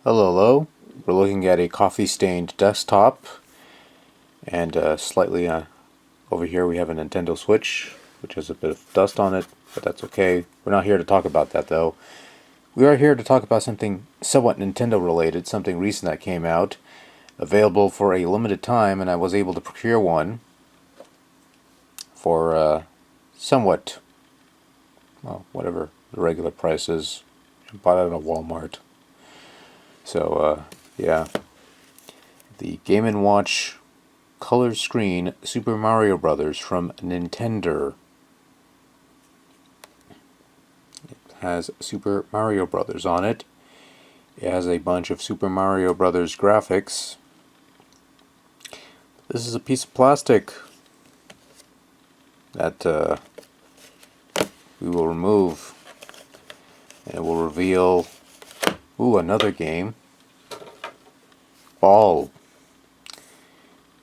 Hello, hello. We're looking at a coffee-stained desktop, and slightly over here we have a Nintendo Switch, which has a bit of dust on it, but that's okay. We're not here to talk about that, though. We are here to talk about something somewhat Nintendo-related, something recent that came out, available for a limited time, and I was able to procure one for somewhat, well, whatever the regular price is. I bought it at a Walmart. So, yeah. The Game & Watch color screen Super Mario Brothers from Nintendo. It has Super Mario Brothers on it. It has a bunch of Super Mario Brothers graphics. This is a piece of plastic that we will remove, and it will reveal, another game, Ball.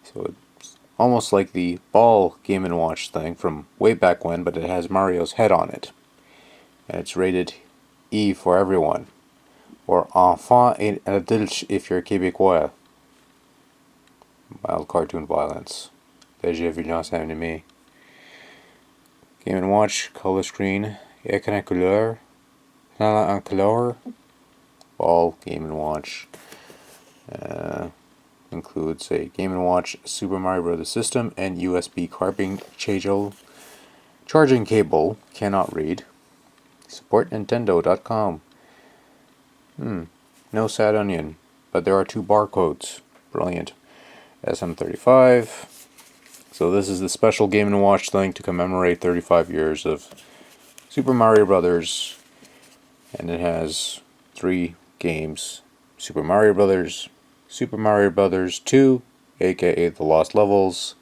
So it's almost like the Ball Game & Watch thing from way back when, but it has Mario's head on it. And it's rated E for everyone, or enfant et adulte if you're Québécois. Mild cartoon violence. Léger violence animée. Game & Watch, color screen, écran couleur, en couleur. Ball Game & Watch. Includes a Game & Watch Super Mario Bros. System and USB charging cable. Cannot read. Support Nintendo.com. No sad onion, but there are 2 barcodes. Brilliant. SM35. So this is the special Game & Watch thing to commemorate 35 years of Super Mario Brothers, and it has 3 games: Super Mario Brothers, Super Mario Brothers 2, aka The Lost Levels,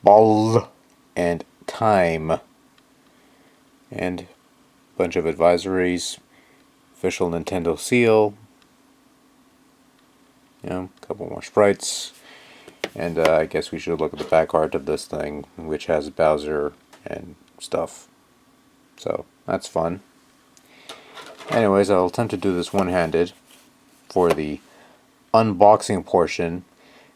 Ball, and Time. And a bunch of advisories, official Nintendo seal, a couple more sprites, and I guess we should look at the back art of this thing, which has Bowser and stuff. So, that's fun. Anyways, I'll attempt to do this one-handed for the unboxing portion,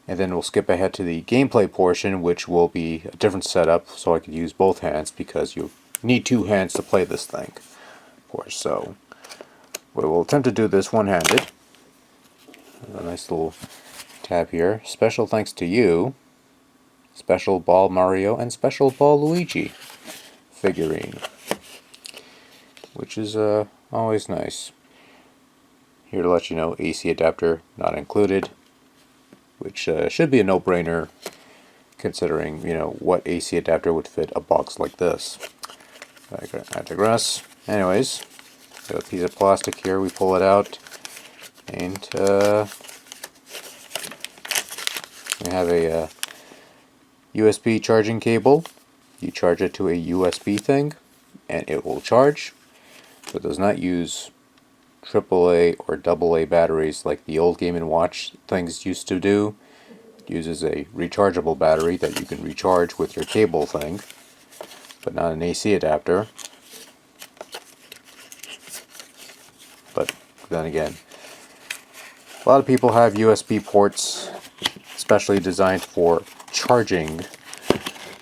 and then we'll skip ahead to the gameplay portion, which will be a different setup, so I can use both hands, because you need 2 hands to play this thing, of course. So we will attempt to do this one-handed. A nice little tab here. Special thanks to you, Special Ball Mario and Special Ball Luigi figurine, which is always nice. Here to let you know, AC adapter not included, which should be a no-brainer, considering, what AC adapter would fit a box like this. I digress. Anyways, got a piece of plastic here, we pull it out, and we have a USB charging cable. You charge it to a USB thing, and it will charge. So it does not use AAA or AA batteries like the old Game & Watch things used to do. It uses a rechargeable battery that you can recharge with your cable thing, but not an AC adapter. But then again, a lot of people have USB ports specially designed for charging,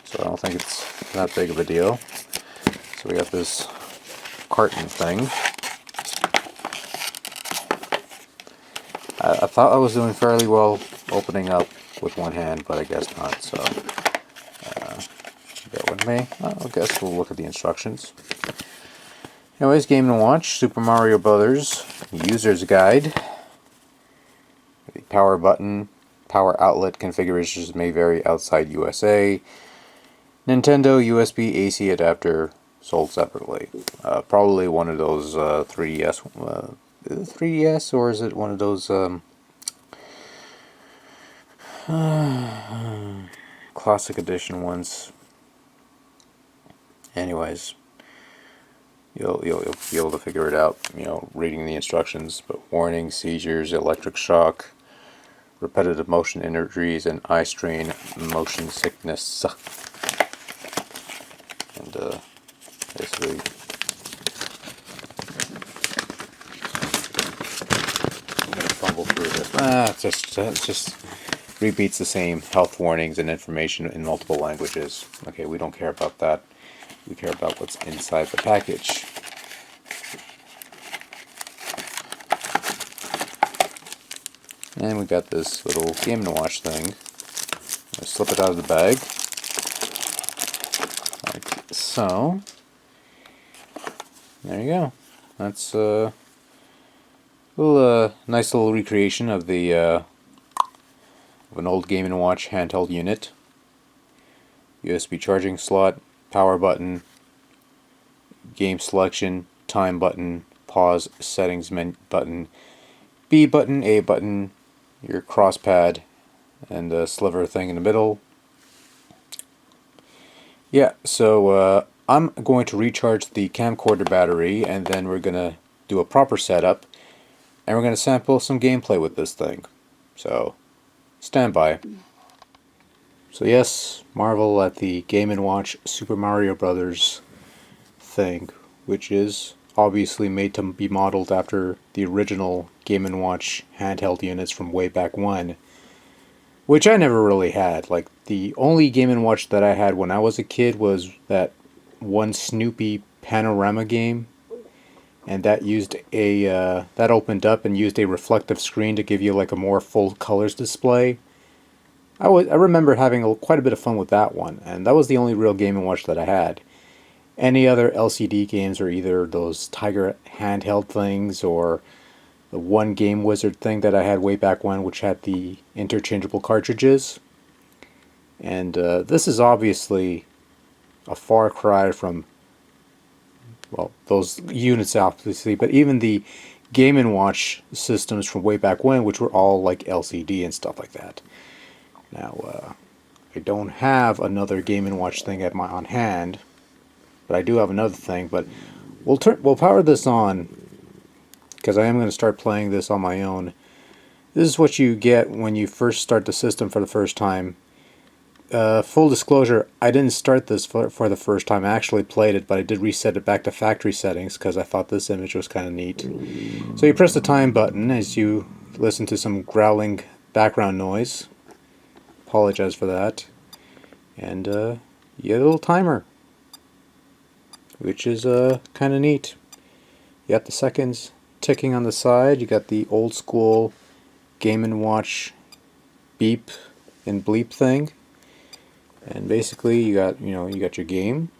so I don't think it's that big of a deal. So we got this carton thing. I thought I was doing fairly well opening up with one hand, but I guess not, so bear with me. I guess we'll look at the instructions. Anyways, Game & Watch, Super Mario Brothers, User's Guide. The power button, power outlet configurations may vary outside USA. Nintendo USB AC adapter sold separately. Probably one of those 3DS 3DS, or is it one of those classic edition ones? Anyways, you'll be able to figure it out, reading the instructions. But warning: seizures, electric shock, repetitive motion injuries, and eye strain, motion sickness. And basically it just repeats the same health warnings and information in multiple languages. Okay, we don't care about that. We care about what's inside the package. And we got this little Game & Watch thing. I slip it out of the bag, like so. There you go. That's a little nice little recreation of the of an old Game & Watch handheld unit. USB charging slot, power button, game selection, time button, pause, settings button, B button, A button, your cross pad, and a sliver thing in the middle. Yeah, so I'm going to recharge the camcorder battery, and then we're going to do a proper setup, and we're going to sample some gameplay with this thing. So, stand by. So yes, marvel at the Game & Watch Super Mario Brothers thing, which is obviously made to be modeled after the original Game & Watch handheld units from way back when, which I never really had. Like, the only Game & Watch that I had when I was a kid was that one Snoopy panorama game, and that used a that opened up and used a reflective screen to give you like a more full colors display. I remember having quite a bit of fun with that one, and that was the only real Game & Watch that I had. Any other LCD games are either those Tiger handheld things or the One Game Wizard thing that I had way back when, which had the interchangeable cartridges. And this is obviously a far cry from, well, those units obviously, but even the Game & Watch systems from way back when, which were all like LCD and stuff like that. Now, I don't have another Game & Watch thing on hand, but I do have another thing. But we'll power this on, because I am going to start playing this on my own. This is what you get when you first start the system for the first time. Full disclosure, I didn't start this for the first time. I actually played it, but I did reset it back to factory settings because I thought this image was kind of neat. So you press the time button as you listen to some growling background noise. Apologize for that. And you get a little timer, which is kind of neat. You got the seconds ticking on the side. You got the old school Game & Watch beep and bleep thing. And basically you got your game,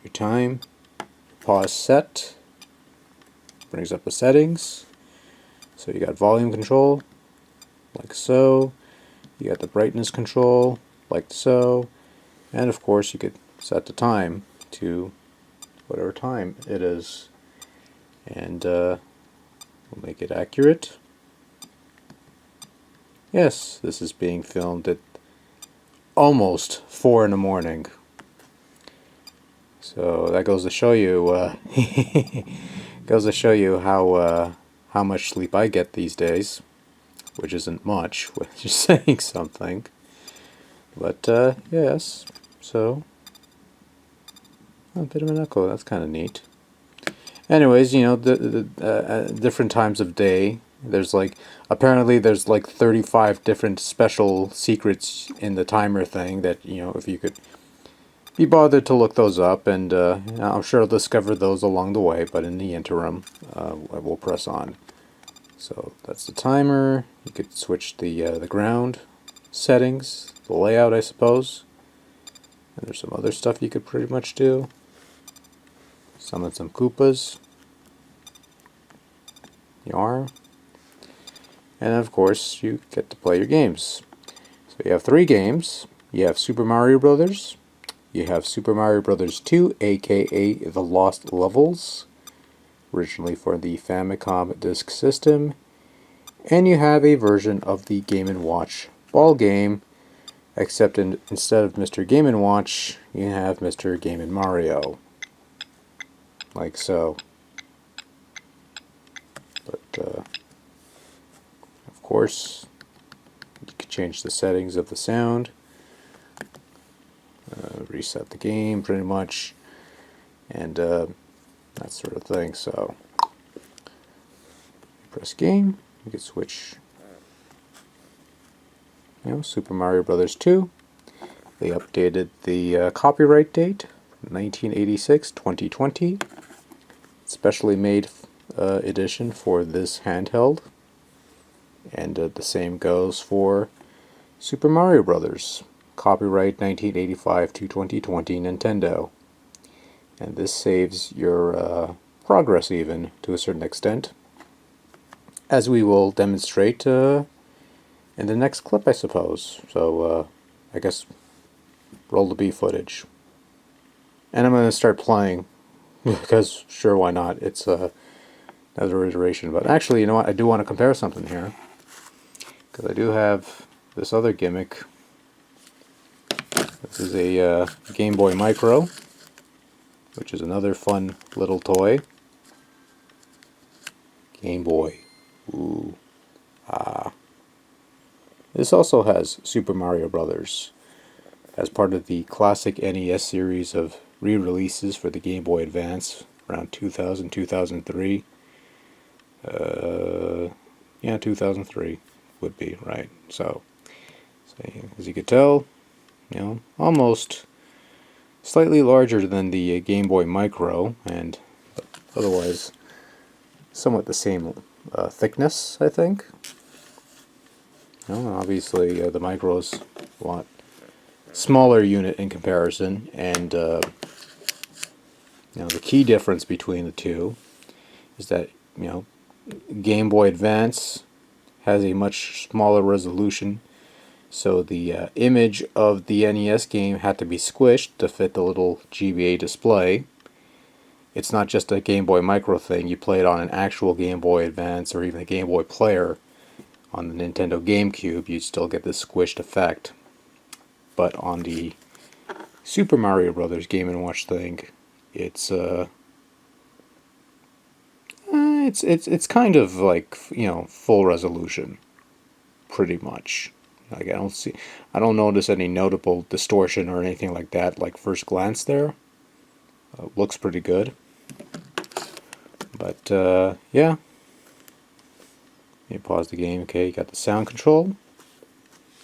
your time, pause set, brings up the settings. So you got volume control, like so. You got the brightness control, like so. And of course you could set the time to whatever time it is. And we'll make it accurate. Yes, this is being filmed at almost 4 in the morning. So that goes to show you how much sleep I get these days, which isn't much, which is saying something. But yes, so a bit of an echo. That's kind of neat. Anyways, the different times of day. Apparently there's like 35 different special secrets in the timer thing that, if you could be bothered to look those up, and I'm sure I'll discover those along the way, but in the interim, I will press on. So that's the timer. You could switch the ground settings, the layout, I suppose. And there's some other stuff you could pretty much do. Summon some Koopas. Yarn. And of course, you get to play your games. So you have 3 games. You have Super Mario Brothers. You have Super Mario Brothers 2, aka The Lost Levels, originally for the Famicom Disk System. And you have a version of the Game & Watch ball game, except instead of Mr. Game & Watch, you have Mr. Game & Mario. Like so. But, of course, you can change the settings of the sound, reset the game pretty much, and that sort of thing. So, press game, you can switch Super Mario Brothers 2. They updated the copyright date, 1986-2020. Specially made edition for this handheld. And the same goes for Super Mario Brothers. Copyright 1985 to 2020 Nintendo. And this saves your progress even to a certain extent, as we will demonstrate in the next clip, I suppose. So I guess roll the B footage. And I'm going to start playing, because sure, why not? It's another iteration. But actually, you know what? I do want to compare something here, because I do have this other gimmick. This is a Game Boy Micro, which is another fun little toy. Game Boy. Ooh. Ah. This also has Super Mario Brothers as part of the classic NES series of re-releases for the Game Boy Advance around 2000, 2003. Yeah, 2003 would be, right. So as you could tell, almost slightly larger than the Game Boy Micro, and otherwise somewhat the same thickness, I think. Obviously the Micro's a lot smaller unit in comparison, and the key difference between the two is that Game Boy Advance has a much smaller resolution, so the image of the NES game had to be squished to fit the little GBA display. It's not just a Game Boy Micro thing. You play it on an actual Game Boy Advance or even a Game Boy Player on the Nintendo GameCube, you'd still get this squished effect. But on the Super Mario Brothers Game & Watch thing, it's kind of like, full resolution, pretty much. Like I don't notice any notable distortion or anything like that. Like first glance there, looks pretty good. But yeah. You pause the game. Okay, you got the sound control,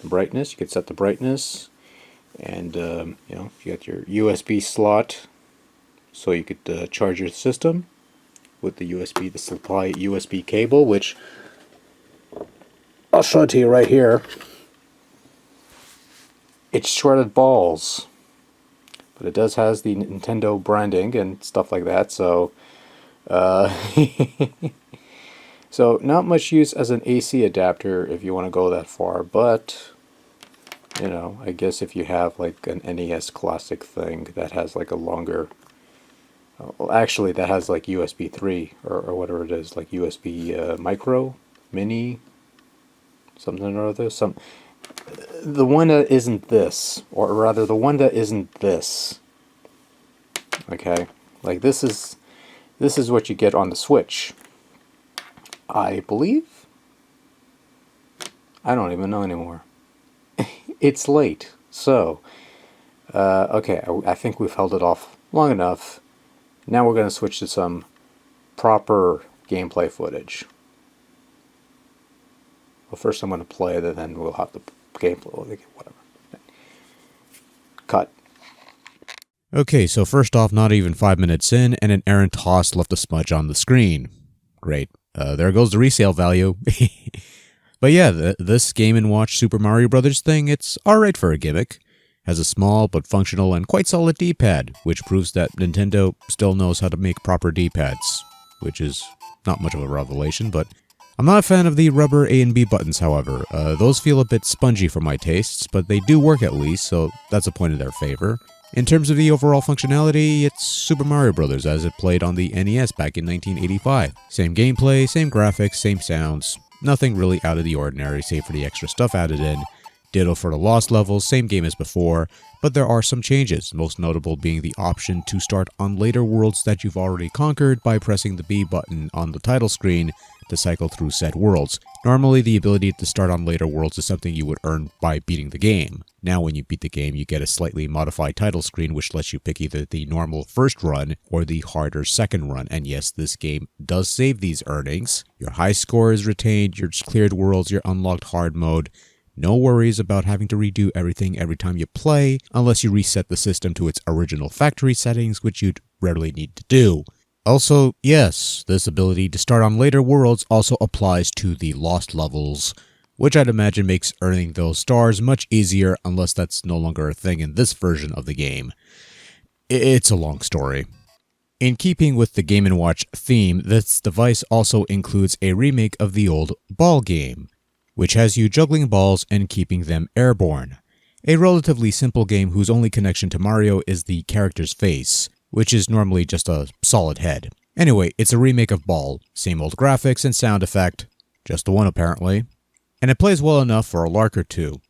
the brightness. You can set the brightness, and you got your USB slot, so you could charge your system with the supply USB cable, which I'll show it to you right here. It's shredded balls, but it does has the Nintendo branding and stuff like that. So. So not much use as an AC adapter if you want to go that far, but I guess if you have like an NES classic thing that has like a longer, well, actually that has like USB 3 or whatever it is, like USB micro, mini, something or other, the one that isn't this, or rather the one that isn't this. Okay, like this is what you get on the Switch, I believe. I don't even know anymore. It's late, so okay, I think we've held it off long enough. Now we're going to switch to some proper gameplay footage. Well, first I'm going to play it, and then we'll have the gameplay, whatever. Cut. Okay, so first off, not even 5 minutes in, and an errant toss left a smudge on the screen. Great. There goes the resale value. But yeah, this Game & Watch Super Mario Brothers thing, it's alright for a gimmick. Has a small but functional and quite solid D-pad, which proves that Nintendo still knows how to make proper D-pads, which is not much of a revelation, but I'm not a fan of the rubber A and B buttons, however. Those feel a bit spongy for my tastes, but they do work at least, so that's a point in their favor. In terms of the overall functionality, it's Super Mario Bros. As it played on the NES back in 1985. Same gameplay, same graphics, same sounds. Nothing really out of the ordinary, save for the extra stuff added in. Ditto for the Lost levels, same game as before, but there are some changes, most notable being the option to start on later worlds that you've already conquered by pressing the B button on the title screen to cycle through said worlds. Normally, the ability to start on later worlds is something you would earn by beating the game. Now when you beat the game, you get a slightly modified title screen which lets you pick either the normal first run or the harder second run, and yes, this game does save these earnings. Your high score is retained, your cleared worlds, your unlocked hard mode, No worries about having to redo everything every time you play, unless you reset the system to its original factory settings, which you'd rarely need to do. Also, yes, this ability to start on later worlds also applies to the lost levels, which I'd imagine makes earning those stars much easier unless that's no longer a thing in this version of the game. It's a long story. In keeping with the Game & Watch theme, this device also includes a remake of the old ball game, which has you juggling balls and keeping them airborne. A relatively simple game whose only connection to Mario is the character's face, which is normally just a solid head. Anyway, it's a remake of Ball, same old graphics and sound effect, just the one apparently, and it plays well enough for a lark or two.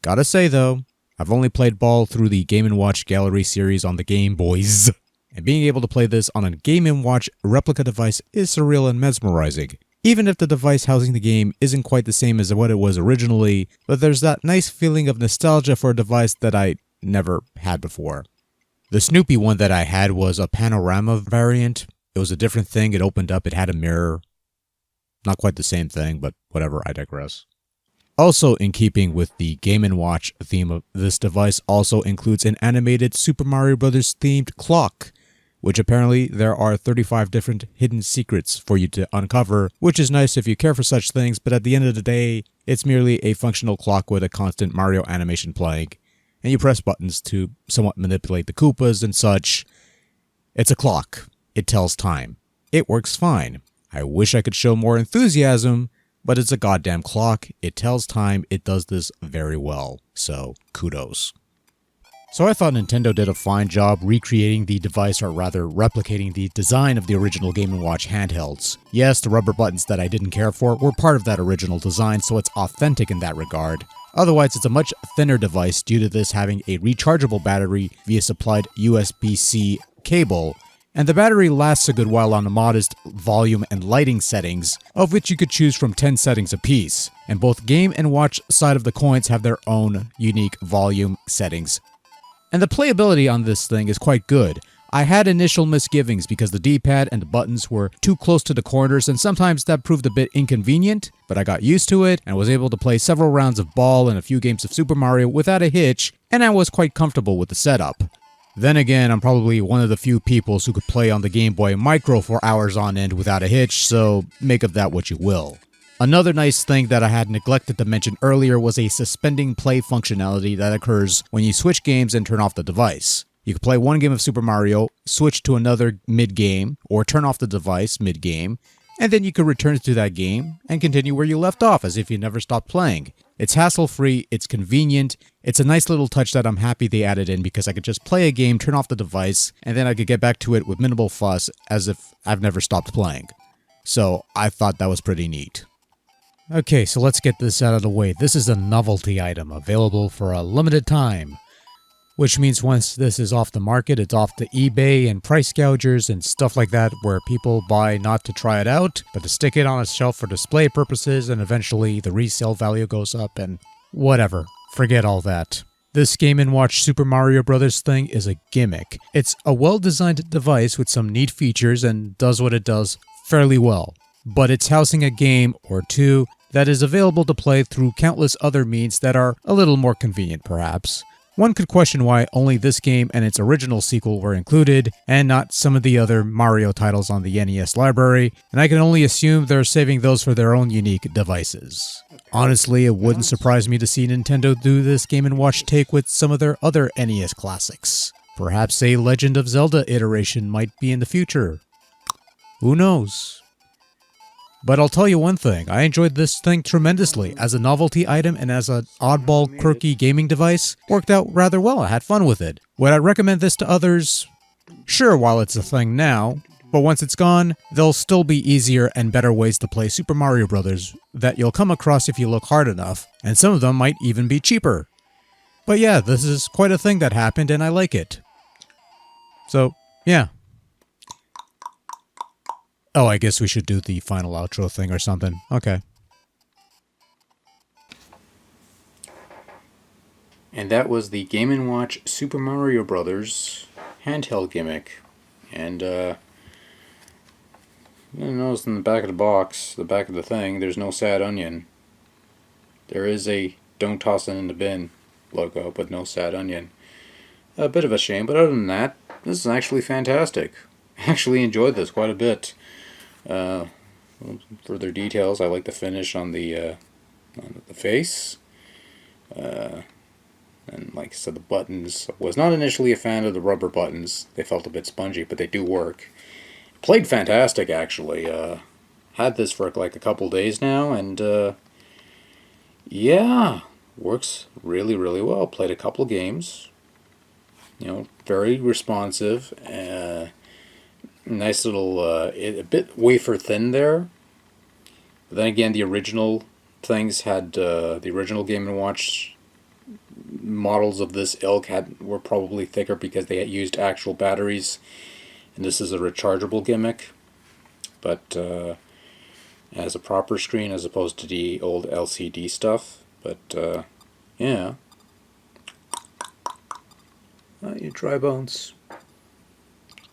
Gotta say though, I've only played Ball through the Game & Watch Gallery series on the Game Boys, and being able to play this on a Game & Watch replica device is surreal and mesmerizing. Even if the device housing the game isn't quite the same as what it was originally, but there's that nice feeling of nostalgia for a device that I never had before. The Snoopy one that I had was a panorama variant. It was a different thing. It opened up. It had a mirror. Not quite the same thing, but whatever, I digress. Also in keeping with the Game & Watch theme of this device also includes an animated Super Mario Bros. Themed clock, which apparently there are 35 different hidden secrets for you to uncover, which is nice if you care for such things, but at the end of the day, it's merely a functional clock with a constant Mario animation playing, and you press buttons to somewhat manipulate the Koopas and such. It's a clock. It tells time. It works fine. I wish I could show more enthusiasm, but it's a goddamn clock. It tells time. It does this very well. So, kudos. So I thought Nintendo did a fine job recreating the device, or rather replicating the design of the original Game & Watch handhelds. Yes, the rubber buttons that I didn't care for were part of that original design, so it's authentic in that regard. Otherwise, it's a much thinner device due to this having a rechargeable battery via supplied USB-C cable, and the battery lasts a good while on the modest volume and lighting settings, of which you could choose from 10 settings apiece, and both Game & Watch side of the coins have their own unique volume settings. And the playability on this thing is quite good. I had initial misgivings because the D-pad and the buttons were too close to the corners, and sometimes that proved a bit inconvenient, but I got used to it and was able to play several rounds of Ball and a few games of Super Mario without a hitch, and I was quite comfortable with the setup. Then again, I'm probably one of the few people who could play on the Game Boy Micro for hours on end without a hitch, so make of that what you will. Another nice thing that I had neglected to mention earlier was a suspending play functionality that occurs when you switch games and turn off the device. You can play one game of Super Mario, switch to another mid-game, or turn off the device mid-game, and then you can return to that game and continue where you left off as if you never stopped playing. It's hassle-free, it's convenient, it's a nice little touch that I'm happy they added in because I could just play a game, turn off the device, and then I could get back to it with minimal fuss as if I've never stopped playing. So I thought that was pretty neat. Okay, so let's get this out of the way. This is a novelty item available for a limited time, which means once this is off the market, it's off to eBay and price gougers and stuff like that, where people buy not to try it out, but to stick it on a shelf for display purposes, and eventually the resale value goes up and whatever. Forget all that. This Game & Watch Super Mario Bros. Thing is a gimmick. It's a well-designed device with some neat features and does what it does fairly well, but it's housing a game or two that is available to play through countless other means that are a little more convenient perhaps. One could question why only this game and its original sequel were included, and not some of the other Mario titles on the NES library, and I can only assume they're saving those for their own unique devices. Honestly, it wouldn't surprise me to see Nintendo do this Game & Watch take with some of their other NES classics. Perhaps a Legend of Zelda iteration might be in the future. Who knows? But I'll tell you one thing, I enjoyed this thing tremendously. As a novelty item and as an oddball, quirky gaming device, worked out rather well. I had fun with it. Would I recommend this to others? Sure, while it's a thing now, but once it's gone, there'll still be easier and better ways to play Super Mario Bros. That you'll come across if you look hard enough, and some of them might even be cheaper. But yeah, this is quite a thing that happened and I like it. So, yeah. Oh, I guess we should do the final outro thing or something. Okay. And that was the Game & Watch Super Mario Bros. Handheld gimmick. And, you notice in the back of the box, the back of the thing, there's no sad onion. There is a "Don't toss it in the bin" logo, but no sad onion. A bit of a shame, but other than that, this is actually fantastic. I actually enjoyed this quite a bit. Uh, Further details, I like the finish on the face. Uh, and like I said, the buttons. Was not initially a fan of the rubber buttons. They felt a bit spongy, but they do work. Played fantastic, actually. Had this for like a couple days now, and yeah, works really, really well. Played a couple of games. You know, very responsive. Nice little, a bit wafer thin there. But then again, the original things had the original Game and Watch models of this ilk were probably thicker because they had used actual batteries, and this is a rechargeable gimmick. But as a proper screen as opposed to the old LCD stuff. But yeah, your dry bones.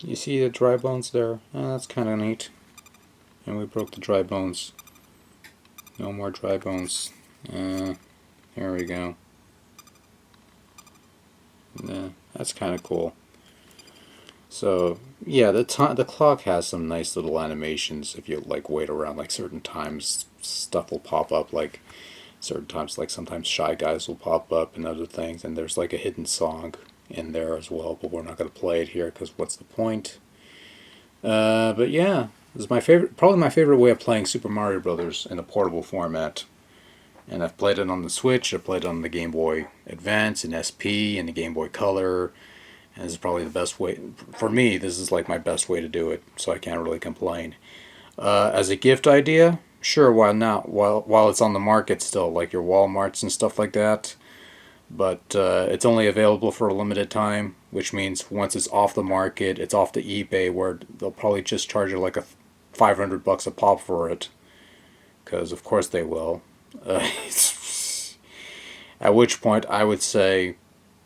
You see the dry bones there? Oh, that's kind of neat. And we broke the dry bones. No more dry bones. Here we go. Yeah, that's kind of cool. So yeah, the clock has some nice little animations. If you like wait around, like certain times, stuff will pop up. Like certain times, like sometimes Shy Guys will pop up and other things. And there's like a hidden song in there as well, but we're not going to play it here because what's the point? But yeah, this is my favorite, probably my favorite way of playing Super Mario Brothers in a portable format. And I've played it on the Switch, I've played it on the Game Boy Advance and SP and the Game Boy Color. And this is probably the best way, for me, this is like my best way to do it, so I can't really complain. As a gift idea, sure, why not? While it's on the market still, like your Walmarts and stuff like that. But it's only available for a limited time, which means once it's off the market, it's off the eBay, where they'll probably just charge you like a $500 a pop for it, because of course they will. At which point I would say,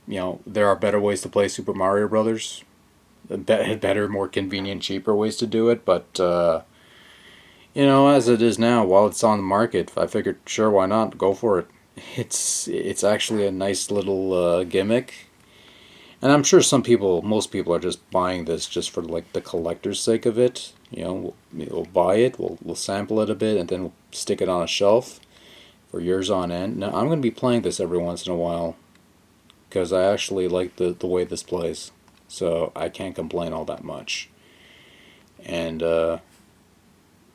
you know, there are better ways to play Super Mario Brothers, better, more convenient, cheaper ways to do it. But you know, as it is now, while it's on the market, I figured, sure, why not? Go for it. It's actually a nice little gimmick, and I'm sure most people are just buying this just for like the collector's sake of it. You know, we'll buy it, we'll sample it a bit, and then we'll stick it on a shelf for years on end. Now I'm going to be playing this every once in a while because I actually like the way this plays, so I can't complain all that much. And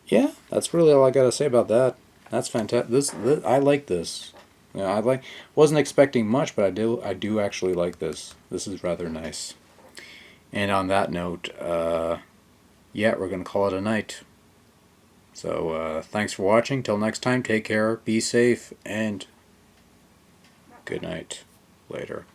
yeah, that's really all I got to say about that. That's fantastic. This I like this. You know, wasn't expecting much, but I do actually like this. This is rather nice. And on that note, yeah, we're gonna call it a night. So thanks for watching. Till next time, take care, be safe, and good night. Later.